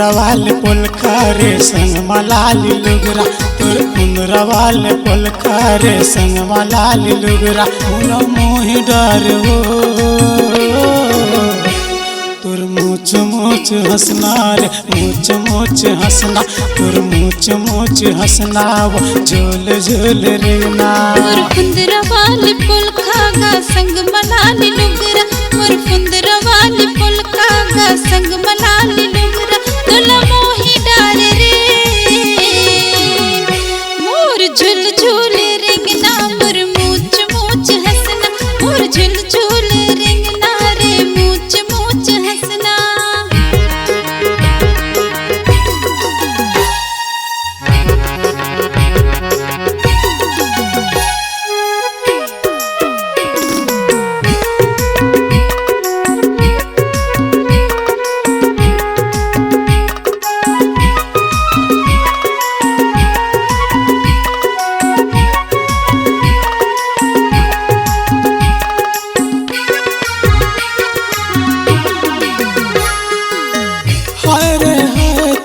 कुंदरवाल पुलका रे संग मलाली लुगरा तोर कुंदरवाल पुलका रे संग मलाली लुगरा उन मोहि डर तोर मूछ मूछ हंसना रे मूछ मूछ हंसना तोर मूछ मूछ हंसना वो झोल झोल रेना मोर कुंदरवाल पुलका गा संग मलाली लुगरा मोर कुंदरवाल पुलका गा संग मलाली लुगरा तुला मोहि डार रे मोर झुल झुल रेंगना मोर मूछ मूछ हंसना मोर झुल झुल रेंगना रे मूछ मूछ हंसना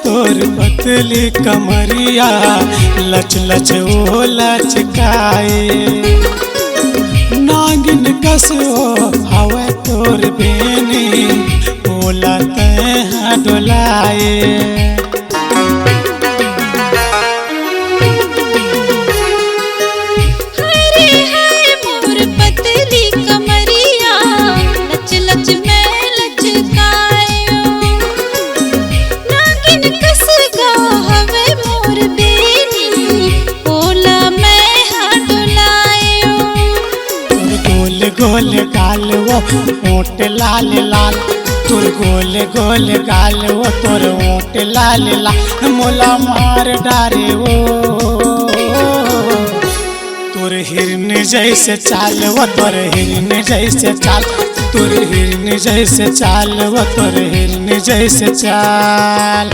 तोर पतली कमरिया लच लच ओ लचकाए नागिन कसो हवे तोर बेनी बोला तह डोलाए गोल गाल वो ओट लाल लाल तोर गोल गोल गाल वो तोर ओट लाल लाल मोला मार डारे वो तोर हिरन जैसे चाल वो तोर हिरन जैसे चाल तोर हिरन जैसे चाल वो तोर हिरन जैसे चाल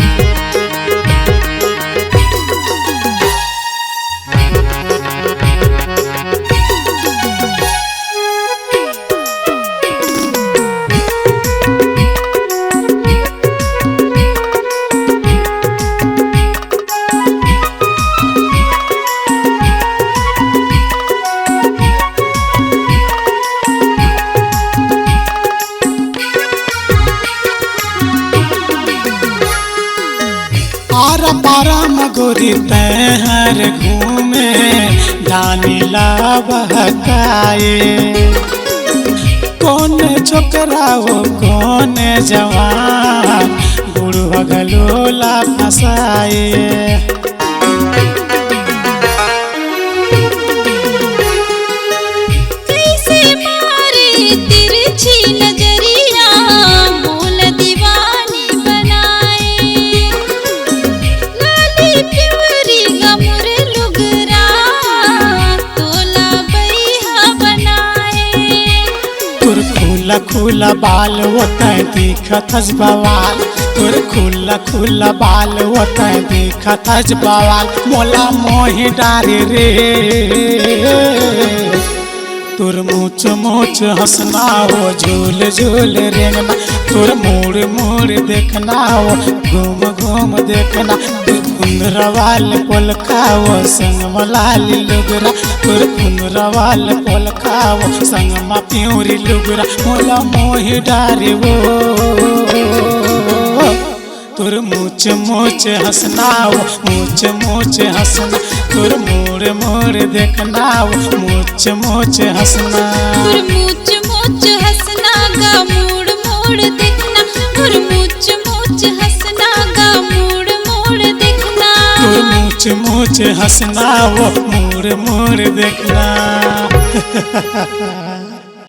आरा पारा मगोरी तहर घूमे दानीला बहकाए कौन छोकरा हो कौन जवान बुढ़वा गलोला फसाए खुला बाल होता है दिखत हज बवाल तोर खुला खुला बाल होता है दिखत हज बवाल मोला मोहि डारे रे तोर मूछ मूछ हंसना हो झूल झूल रेंगना तोर मोड़ मोड़ देखना हो घूम घूम देखना कुंदरवाल पुलका वो संग मलाली लुगरा तोर कुंदरवाल पुलका वो संग मा प्यूरी लुगरा मोला मोहि डारे वो तोर मूछ मूछ हंसना वो मूछ मूछ हंसना तोर मोड़ मोड़ देखना वो मूछ मूछ हंसना तोर मूछ मूछ हंसना गा मोड़ मोड़ देखना तोर मूछ मूछ हंसना गा मोड़ मोड़ देखना तोर मूछ मूछ हंसना वो मोड़ मोड़ देखना